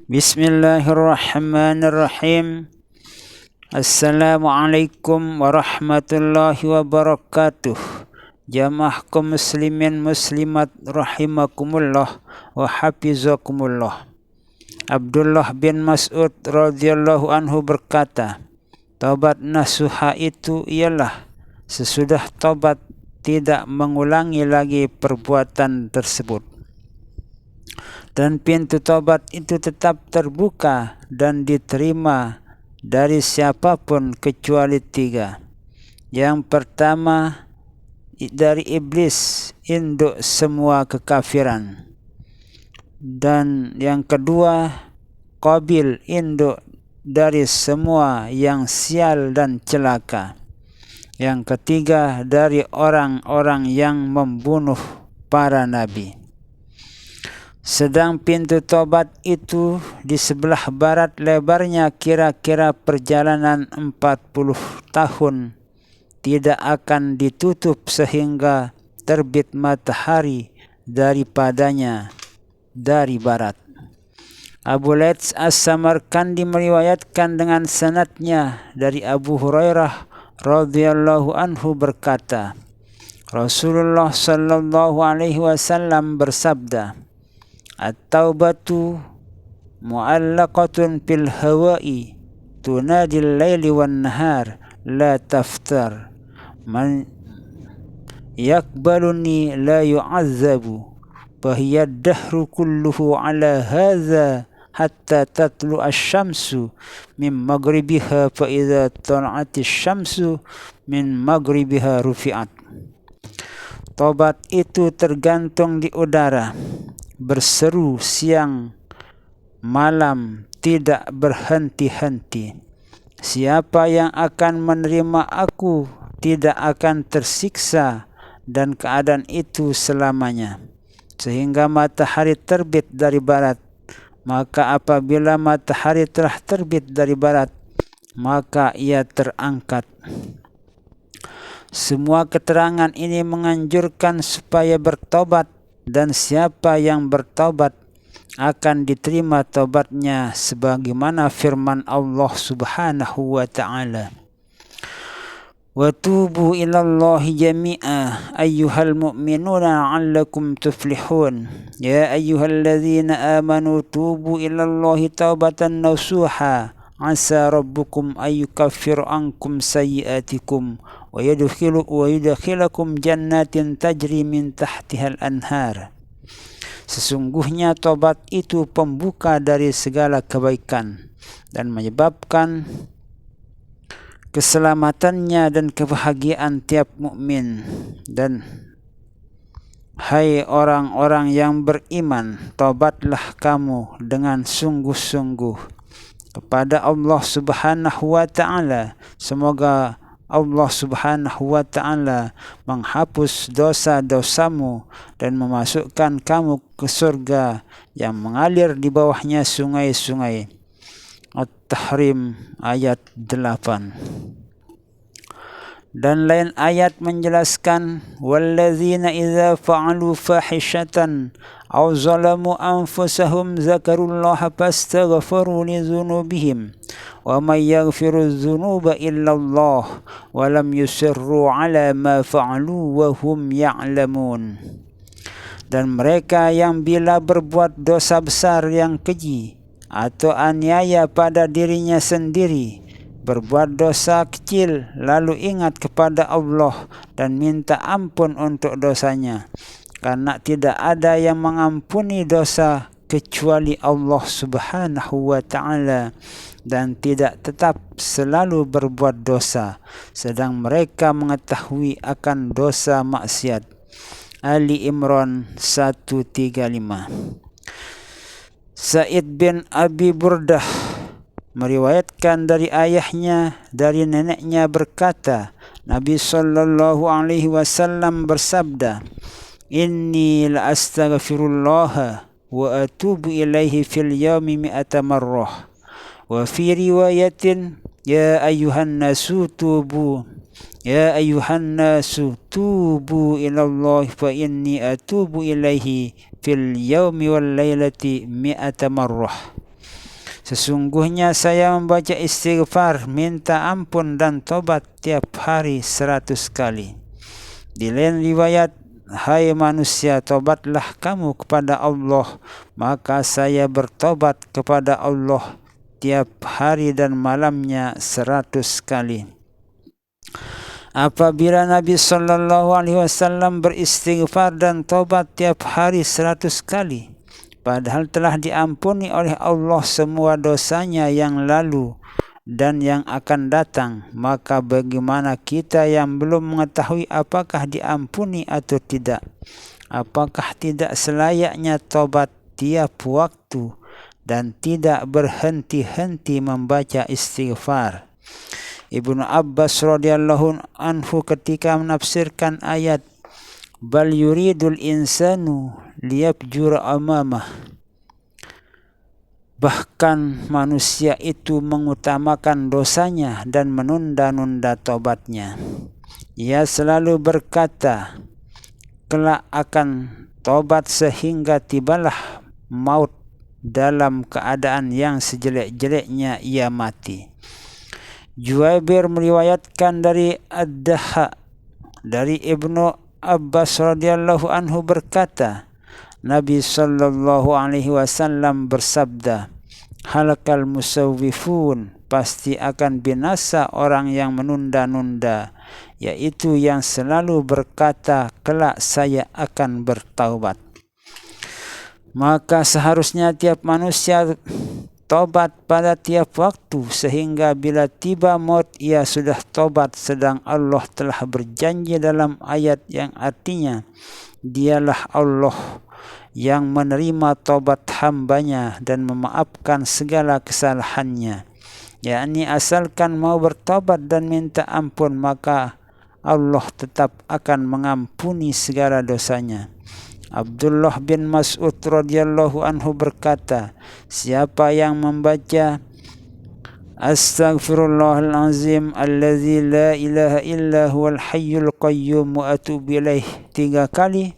Bismillahirrahmanirrahim. Assalamualaikum warahmatullahi wabarakatuh. Jamaah kaum muslimin muslimat rahimakumullah wa hafizakumullah. Abdullah bin Mas'ud radhiyallahu anhu berkata, taubat nasuha itu ialah sesudah taubat tidak mengulangi lagi perbuatan tersebut. Dan pintu taubat itu tetap terbuka dan diterima dari siapapun kecuali 3. Yang pertama, dari iblis, induk semua kekafiran. Dan yang kedua, Qabil, induk dari semua yang sial dan celaka. Yang ketiga, dari orang-orang yang membunuh para nabi. Sedang pintu tobat itu di sebelah barat lebarnya kira-kira perjalanan 40 tahun tidak akan ditutup sehingga terbit matahari daripadanya dari barat. Abu Laits As-Samarkandi meriwayatkan dengan sanadnya dari Abu Hurairah radhiyallahu anhu berkata, Rasulullah sallallahu alaihi wasallam bersabda, At-taubatu mu'allaqatun fil hawa'i tunadil laili wan nahar la taftar man yakbaluni la yu'azzabu fahiya dahru kulluhu ala hadha hatta tatlu asy-syamsu min maghribiha fa idza tala'atis syamsu min maghribiha rufi'at. Tobat itu tergantung di udara, berseru siang malam tidak berhenti-henti. Siapa yang akan menerima aku tidak akan tersiksa dan keadaan itu selamanya. Sehingga matahari terbit dari barat. Maka apabila matahari telah terbit dari barat, maka ia terangkat. Semua keterangan ini menganjurkan supaya bertobat, dan siapa yang bertaubat akan diterima taubatnya sebagaimana firman Allah Subhanahu wa ta'ala. Wa tubu ilallahi jami'a ayyuhal mu'minuna 'allakum tuflihun. Ya ayyuhalladzina amanu tubu ilallahi taubatan nasuha. Asa rabbukum ayyukaffir ankum sayyiatikum wa yudkhilakum jannatin tajri min tahtihal anhar. Sesungguhnya tobat itu pembuka dari segala kebaikan dan menyebabkan keselamatannya dan kebahagiaan tiap mukmin. Dan hai orang-orang yang beriman, tobatlah kamu dengan sungguh-sungguh kepada Allah Subhanahu wa ta'ala. Semoga Allah Subhanahu wa ta'ala menghapus dosa-dosamu dan memasukkan kamu ke surga yang mengalir di bawahnya sungai-sungai. At-Tahrim ayat 8. Dan lain ayat menjelaskan, walladzina idza fa'alu fahishatan aw zalamu anfusahum zakarullaha fastaghfiru li dzunubihim wa may yaghfiru dzunuba illallah wa lam yusirru ala ma fa'alu wa hum ya'lamun. Dan mereka yang bila berbuat dosa besar yang keji atau aniaya pada dirinya sendiri, berbuat dosa kecil lalu ingat kepada Allah dan minta ampun untuk dosanya, karena tidak ada yang mengampuni dosa kecuali Allah Subhanahu wa ta'ala, dan tidak tetap selalu berbuat dosa sedang mereka mengetahui akan dosa maksiat. Ali Imran 135. Sa'id bin Abi Burdah meriwayatkan dari ayahnya, dari neneknya berkata, Nabi sallallahu alaihi wasallam bersabda, Inni la astaghfirullah wa atubu ilaihi fil yawmi 100 marrah. Wa fi riwayatin, ya ayuhan nasu tubu ilallah fa inni atubu ilaihi fil yawmi wal lailati 100 marrah. Sesungguhnya saya membaca istighfar, minta ampun dan tobat tiap hari 100 kali. Di lain riwayat, hai manusia, tobatlah kamu kepada Allah, maka saya bertobat kepada Allah tiap hari dan malamnya 100 kali. Apabila Nabi SAW beristighfar dan tobat tiap hari 100 kali, padahal telah diampuni oleh Allah semua dosanya yang lalu dan yang akan datang, maka bagaimana kita yang belum mengetahui apakah diampuni atau tidak? Apakah tidak selayaknya tobat tiap waktu dan tidak berhenti-henti membaca istighfar? Ibnu Abbas radhiyallahu anhu ketika menafsirkan ayat bal yuridul insanu liyabjura amamah, bahkan manusia itu mengutamakan dosanya dan menunda-nunda tobatnya. Ia selalu berkata, kelak akan tobat sehingga tibalah maut dalam keadaan yang sejelek-jeleknya ia mati. Juwaibir meriwayatkan dari Ad-Daha dari Ibnu Abbas radhiyallahu anhu berkata, Nabi sallallahu alaihi wasallam bersabda, halakal musawwifun, pasti akan binasa orang yang menunda-nunda, yaitu yang selalu berkata kelak saya akan bertaubat. Maka seharusnya tiap manusia tobat pada tiap waktu, sehingga bila tiba maut ia sudah tobat, sedang Allah telah berjanji dalam ayat yang artinya dialah Allah yang menerima tobat hambanya dan memaafkan segala kesalahannya, yakni asalkan mau bertobat dan minta ampun, maka Allah tetap akan mengampuni segala dosanya. Abdullah bin Mas'ud radhiyallahu anhu berkata, siapa yang membaca Astaghfirullahalazim allazi la ilaha illa huwal hayyul qayyum wa atubu ilaih 3 kali,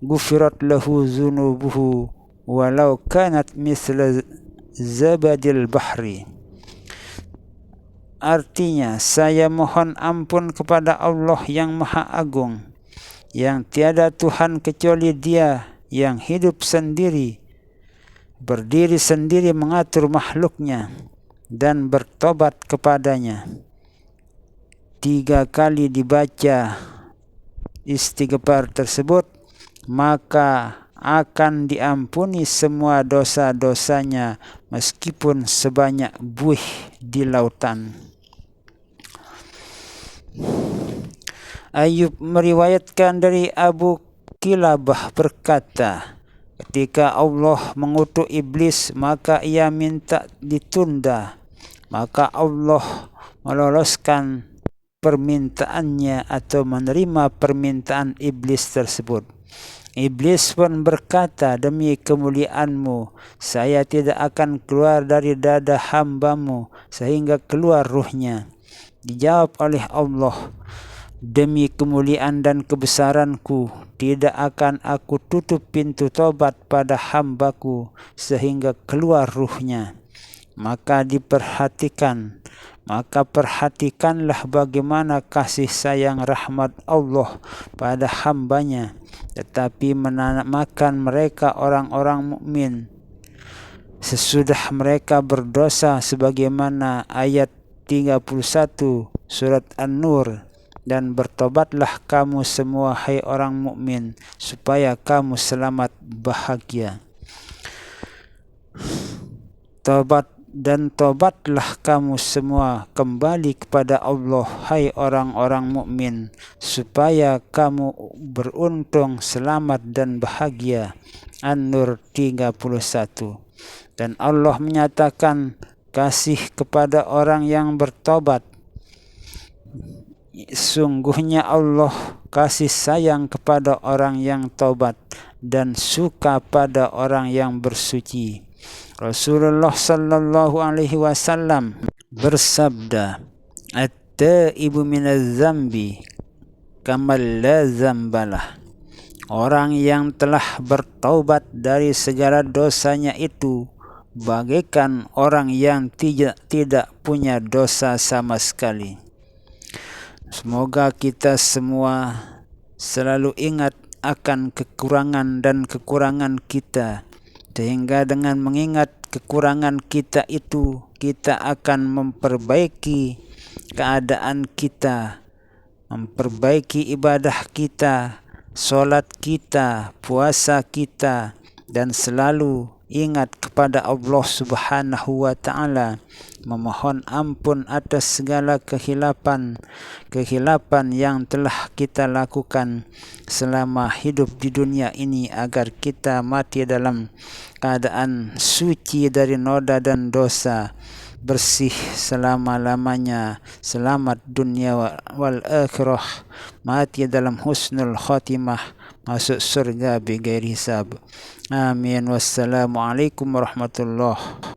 gufirat lahu zunubuhu walau kanat misla zabadil bahri. Artinya, saya mohon ampun kepada Allah yang Maha Agung, yang tiada Tuhan kecuali Dia, yang hidup sendiri, berdiri sendiri mengatur makhluknya, dan bertobat kepadanya. 3 kali dibaca istighfar tersebut, maka akan diampuni semua dosa-dosanya meskipun sebanyak buih di lautan. Ayub meriwayatkan dari Abu Kilabah berkata, ketika Allah mengutuk iblis, maka ia minta ditunda, maka Allah meloloskan permintaannya atau menerima permintaan iblis tersebut. Iblis pun berkata, demi kemuliaanmu, saya tidak akan keluar dari dada hambamu sehingga keluar ruhnya. Dijawab oleh Allah, demi kemuliaan dan kebesaranku, tidak akan aku tutup pintu tobat pada hambaku sehingga keluar ruhnya. Maka perhatikanlah bagaimana kasih sayang rahmat Allah pada hambanya, tetapi menamakan mereka orang-orang mukmin sesudah mereka berdosa, sebagaimana ayat 31 surat An-Nur, dan bertobatlah kamu semua hai orang mukmin supaya kamu selamat bahagia. Tobatlah kamu semua kembali kepada Allah hai orang-orang mukmin supaya kamu beruntung, selamat dan bahagia. An-Nur 31. Dan Allah menyatakan kasih kepada orang yang bertobat. Sungguhnya Allah kasih sayang kepada orang yang tobat dan suka pada orang yang bersuci. Rasulullah sallallahu alaihi wasallam bersabda, at-taibu minaz zambi kamal la zambalah. Orang yang telah bertaubat dari segala dosanya itu bagaikan orang yang tidak punya dosa sama sekali. Semoga kita semua selalu ingat akan kekurangan dan kekurangan kita, sehingga dengan mengingat kekurangan kita itu, kita akan memperbaiki keadaan kita, memperbaiki ibadah kita, solat kita, puasa kita, dan selalu ingat kepada Allah Subhanahu wa Ta'ala, memohon ampun atas segala kehilapan yang telah kita lakukan selama hidup di dunia ini, agar kita mati dalam keadaan suci dari noda dan dosa, bersih selama-lamanya, selamat dunia wal akhirah, mati dalam husnul khatimah, masuk surga bighairi hisab. Amin. Wassalamualaikum warahmatullahi